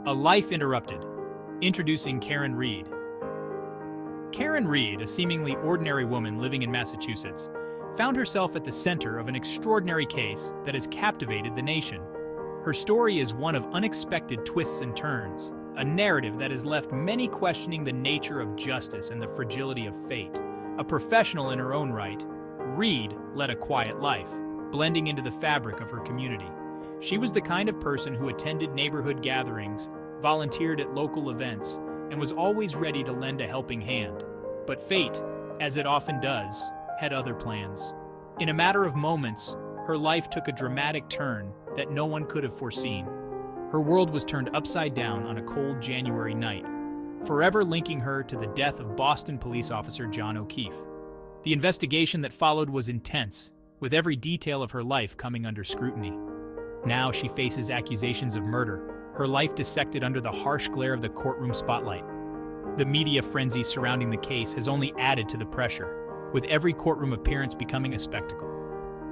A Life Interrupted. Introducing Karen Reed. Karen Reed, a seemingly ordinary woman living in Massachusetts, found herself at the center of an extraordinary case that has captivated the nation. Her story is one of unexpected twists and turns, a narrative that has left many questioning the nature of justice and the fragility of fate. A professional in her own right, Reed led a quiet life, blending into the fabric of her community. She was the kind of person who attended neighborhood gatherings, volunteered at local events, and was always ready to lend a helping hand. But fate, as it often does, had other plans. In a matter of moments, her life took a dramatic turn that no one could have foreseen. Her world was turned upside down on a cold January night, forever linking her to the death of Boston police officer John O'Keefe. The investigation that followed was intense, with every detail of her life coming under scrutiny. Now she faces accusations of murder, her life dissected under the harsh glare of the courtroom spotlight. The media frenzy surrounding the case has only added to the pressure, with every courtroom appearance becoming a spectacle.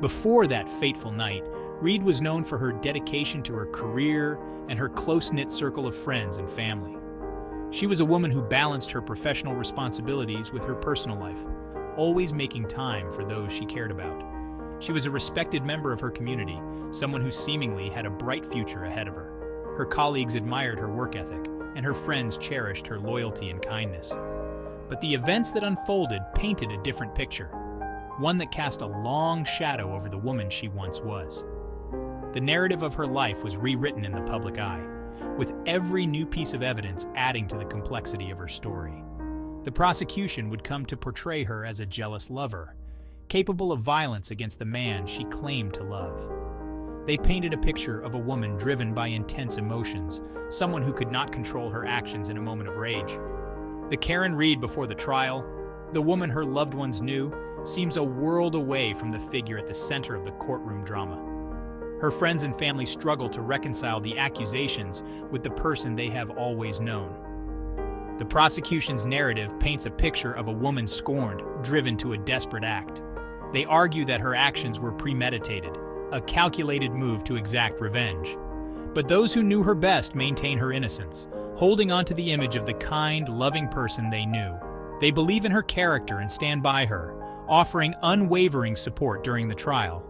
Before that fateful night, Reed was known for her dedication to her career and her close-knit circle of friends and family. She was a woman who balanced her professional responsibilities with her personal life, always making time for those she cared about. She was a respected member of her community, someone who seemingly had a bright future ahead of her. Her colleagues admired her work ethic, and her friends cherished her loyalty and kindness. But the events that unfolded painted a different picture, one that cast a long shadow over the woman she once was. The narrative of her life was rewritten in the public eye, with every new piece of evidence adding to the complexity of her story. The prosecution would come to portray her as a jealous lover, capable of violence against the man she claimed to love. They painted a picture of a woman driven by intense emotions, someone who could not control her actions in a moment of rage. The Karen Reed before the trial, the woman her loved ones knew, seems a world away from the figure at the center of the courtroom drama. Her friends and family struggle to reconcile the accusations with the person they have always known. The prosecution's narrative paints a picture of a woman scorned, driven to a desperate act. They argue that her actions were premeditated, a calculated move to exact revenge. But those who knew her best maintain her innocence, holding on to the image of the kind, loving person they knew. They believe in her character and stand by her, offering unwavering support during the trial.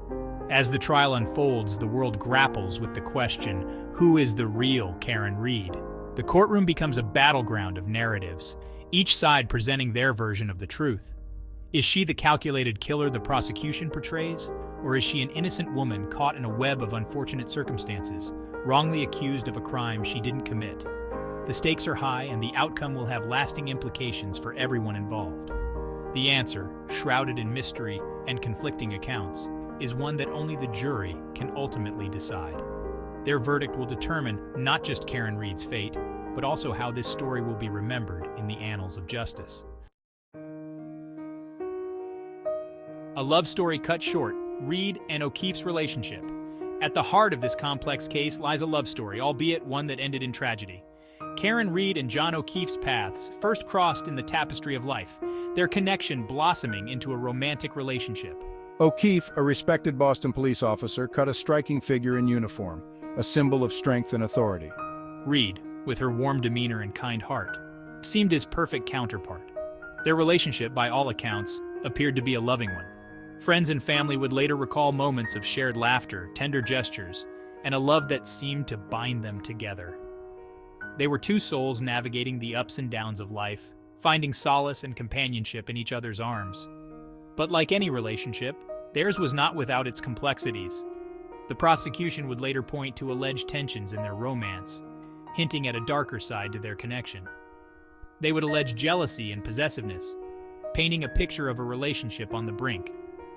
As the trial unfolds, the world grapples with the question, who is the real Karen Reed? The courtroom becomes a battleground of narratives, each side presenting their version of the truth. Is she the calculated killer the prosecution portrays? Or is she an innocent woman caught in a web of unfortunate circumstances, wrongly accused of a crime she didn't commit? The stakes are high, and the outcome will have lasting implications for everyone involved. The answer, shrouded in mystery and conflicting accounts, is one that only the jury can ultimately decide. Their verdict will determine not just Karen Reed's fate, but also how this story will be remembered in the annals of justice. A love story cut short, Reed and O'Keefe's relationship. At the heart of this complex case lies a love story, albeit one that ended in tragedy. Karen Reed and John O'Keefe's paths first crossed in the tapestry of life, their connection blossoming into a romantic relationship. O'Keefe, a respected Boston police officer, cut a striking figure in uniform, a symbol of strength and authority. Reed, with her warm demeanor and kind heart, seemed his perfect counterpart. Their relationship, by all accounts, appeared to be a loving one. Friends and family would later recall moments of shared laughter, tender gestures, and a love that seemed to bind them together. They were two souls navigating the ups and downs of life, finding solace and companionship in each other's arms. But like any relationship, theirs was not without its complexities. The prosecution would later point to alleged tensions in their romance, hinting at a darker side to their connection. They would allege jealousy and possessiveness, painting a picture of a relationship on the brink.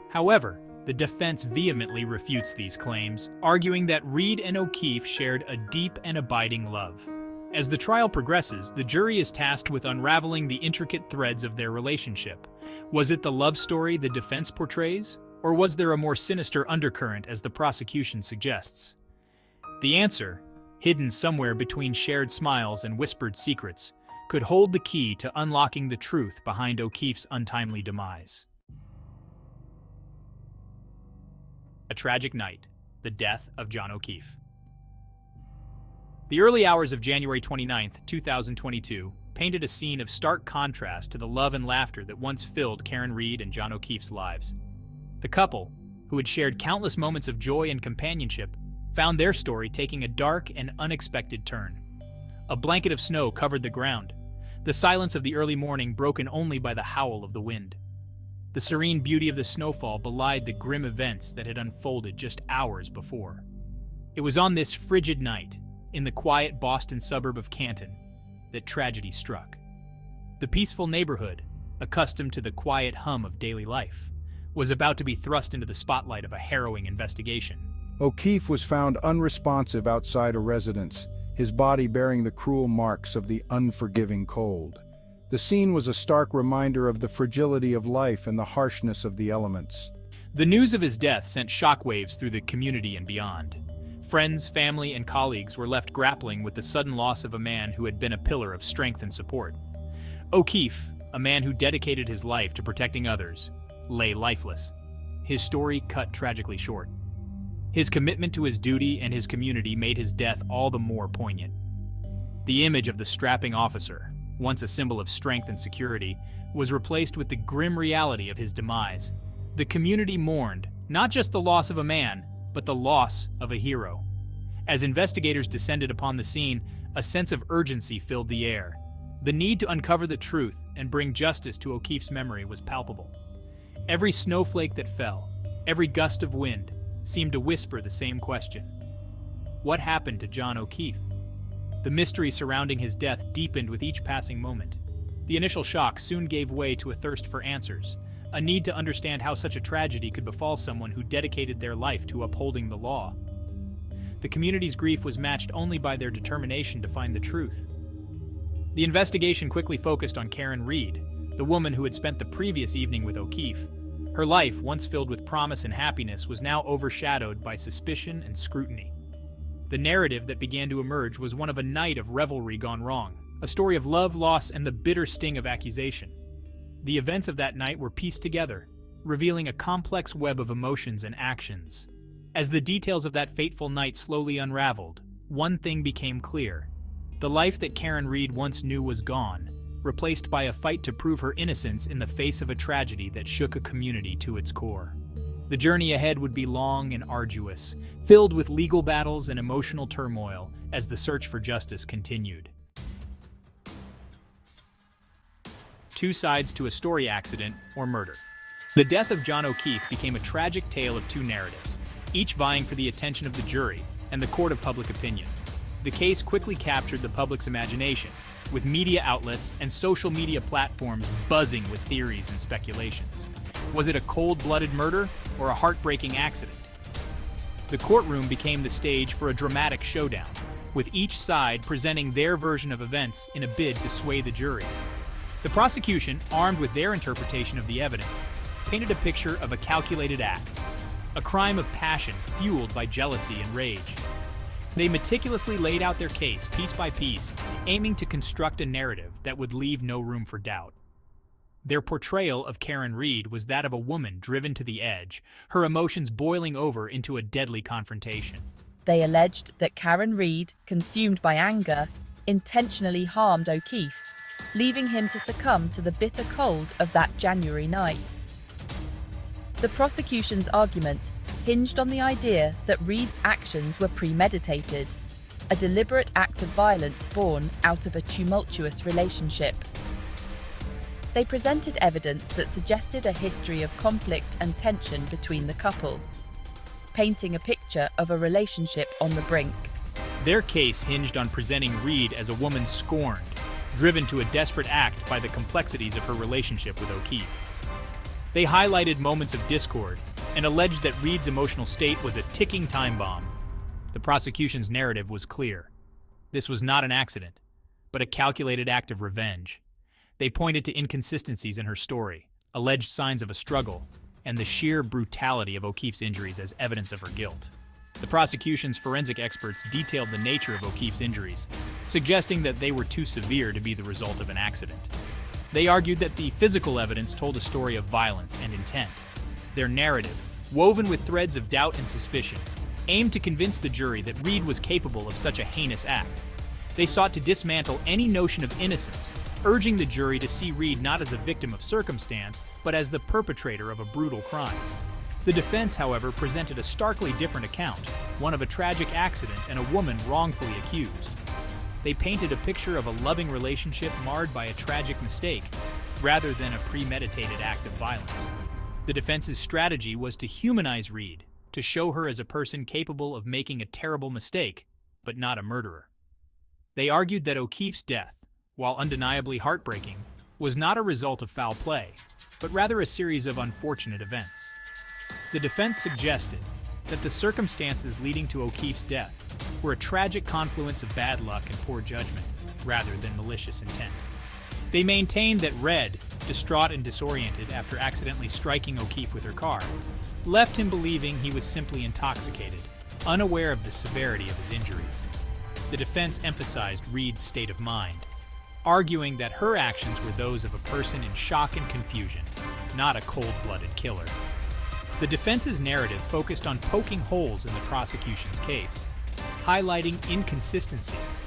However, the defense vehemently refutes these claims, arguing that Reed and O'Keefe shared a deep and abiding love. As the trial progresses, the jury is tasked with unraveling the intricate threads of their relationship. Was it the love story the defense portrays, or was there a more sinister undercurrent as the prosecution suggests? The answer, hidden somewhere between shared smiles and whispered secrets, could hold the key to unlocking the truth behind O'Keefe's untimely demise. A tragic night, the death of John O'Keefe. The early hours of January 29, 2022, painted a scene of stark contrast to the love and laughter that once filled Karen Reed and John O'Keefe's lives. The couple, who had shared countless moments of joy and companionship, found their story taking a dark and unexpected turn. A blanket of snow covered the ground, the silence of the early morning broken only by the howl of the wind. The serene beauty of the snowfall belied the grim events that had unfolded just hours before. It was on this frigid night, in the quiet Boston suburb of Canton, that tragedy struck. The peaceful neighborhood, accustomed to the quiet hum of daily life, was about to be thrust into the spotlight of a harrowing investigation. O'Keefe was found unresponsive outside a residence, his body bearing the cruel marks of the unforgiving cold. The scene was a stark reminder of the fragility of life and the harshness of the elements. The news of his death sent shockwaves through the community and beyond. Friends, family, and colleagues were left grappling with the sudden loss of a man who had been a pillar of strength and support. O'Keefe, a man who dedicated his life to protecting others, lay lifeless, his story cut tragically short. His commitment to his duty and his community made his death all the more poignant. The image of the strapping officer, once a symbol of strength and security, was replaced with the grim reality of his demise. The community mourned not just the loss of a man, but the loss of a hero. As investigators descended upon the scene, a sense of urgency filled the air. The need to uncover the truth and bring justice to O'Keefe's memory was palpable. Every snowflake that fell, every gust of wind, seemed to whisper the same question. What happened to John O'Keefe? The mystery surrounding his death deepened with each passing moment. The initial shock soon gave way to a thirst for answers, a need to understand how such a tragedy could befall someone who dedicated their life to upholding the law. The community's grief was matched only by their determination to find the truth. The investigation quickly focused on Karen Reed, the woman who had spent the previous evening with O'Keefe. Her life, once filled with promise and happiness, was now overshadowed by suspicion and scrutiny. The narrative that began to emerge was one of a night of revelry gone wrong, a story of love, loss, and the bitter sting of accusation. The events of that night were pieced together, revealing a complex web of emotions and actions. As the details of that fateful night slowly unraveled, one thing became clear. The life that Karen Reed once knew was gone, replaced by a fight to prove her innocence in the face of a tragedy that shook a community to its core. The journey ahead would be long and arduous, filled with legal battles and emotional turmoil as the search for justice continued. Two sides to a story: accident or murder. The death of John O'Keefe became a tragic tale of two narratives, each vying for the attention of the jury and the court of public opinion. The case quickly captured the public's imagination, with media outlets and social media platforms buzzing with theories and speculations. Was it a cold-blooded murder or a heartbreaking accident? The courtroom became the stage for a dramatic showdown, with each side presenting their version of events in a bid to sway the jury. The prosecution, armed with their interpretation of the evidence, painted a picture of a calculated act, a crime of passion fueled by jealousy and rage. They meticulously laid out their case piece by piece, aiming to construct a narrative that would leave no room for doubt. Their portrayal of Karen Reed was that of a woman driven to the edge, her emotions boiling over into a deadly confrontation. They alleged that Karen Reed, consumed by anger, intentionally harmed O'Keefe, leaving him to succumb to the bitter cold of that January night. The prosecution's argument hinged on the idea that Reed's actions were premeditated, a deliberate act of violence born out of a tumultuous relationship. They presented evidence that suggested a history of conflict and tension between the couple, painting a picture of a relationship on the brink. Their case hinged on presenting Reed as a woman scorned, driven to a desperate act by the complexities of her relationship with O'Keefe. They highlighted moments of discord and alleged that Reed's emotional state was a ticking time bomb. The prosecution's narrative was clear. This was not an accident, but a calculated act of revenge. They pointed to inconsistencies in her story, alleged signs of a struggle, and the sheer brutality of O'Keefe's injuries as evidence of her guilt. The prosecution's forensic experts detailed the nature of O'Keefe's injuries, suggesting that they were too severe to be the result of an accident. They argued that the physical evidence told a story of violence and intent. Their narrative, woven with threads of doubt and suspicion, aimed to convince the jury that Reed was capable of such a heinous act. They sought to dismantle any notion of innocence, urging the jury to see Reed not as a victim of circumstance, but as the perpetrator of a brutal crime. The defense, however, presented a starkly different account, one of a tragic accident and a woman wrongfully accused. They painted a picture of a loving relationship marred by a tragic mistake, rather than a premeditated act of violence. The defense's strategy was to humanize Reed, to show her as a person capable of making a terrible mistake, but not a murderer. They argued that O'Keefe's death, while undeniably heartbreaking, was not a result of foul play, but rather a series of unfortunate events. The defense suggested that the circumstances leading to O'Keefe's death were a tragic confluence of bad luck and poor judgment, rather than malicious intent. They maintained that Red, distraught and disoriented after accidentally striking O'Keefe with her car, left him believing he was simply intoxicated, unaware of the severity of his injuries. The defense emphasized Reed's state of mind, arguing that her actions were those of a person in shock and confusion, not a cold-blooded killer. The defense's narrative focused on poking holes in the prosecution's case, highlighting inconsistencies,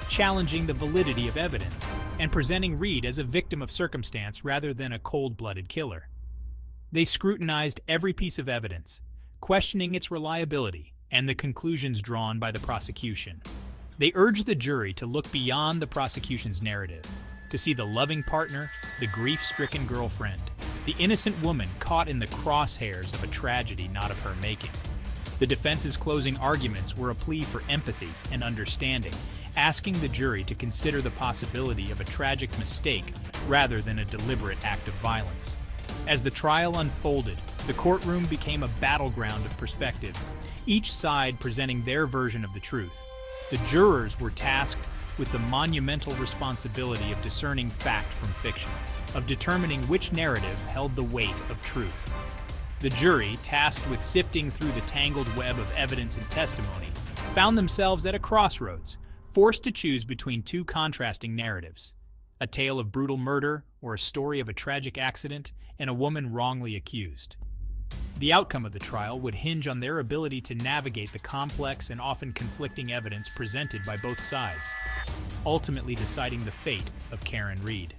challenging the validity of evidence, and presenting Reed as a victim of circumstance rather than a cold-blooded killer. They scrutinized every piece of evidence, questioning its reliability and the conclusions drawn by the prosecution. They urged the jury to look beyond the prosecution's narrative, to see the loving partner, the grief-stricken girlfriend, the innocent woman caught in the crosshairs of a tragedy not of her making. The defense's closing arguments were a plea for empathy and understanding, asking the jury to consider the possibility of a tragic mistake rather than a deliberate act of violence. As the trial unfolded, the courtroom became a battleground of perspectives, each side presenting their version of the truth. The jurors were tasked with the monumental responsibility of discerning fact from fiction, of determining which narrative held the weight of truth. The jury, tasked with sifting through the tangled web of evidence and testimony, found themselves at a crossroads, forced to choose between two contrasting narratives: a tale of brutal murder or a story of a tragic accident and a woman wrongly accused. The outcome of the trial would hinge on their ability to navigate the complex and often conflicting evidence presented by both sides, ultimately deciding the fate of Karen Reed.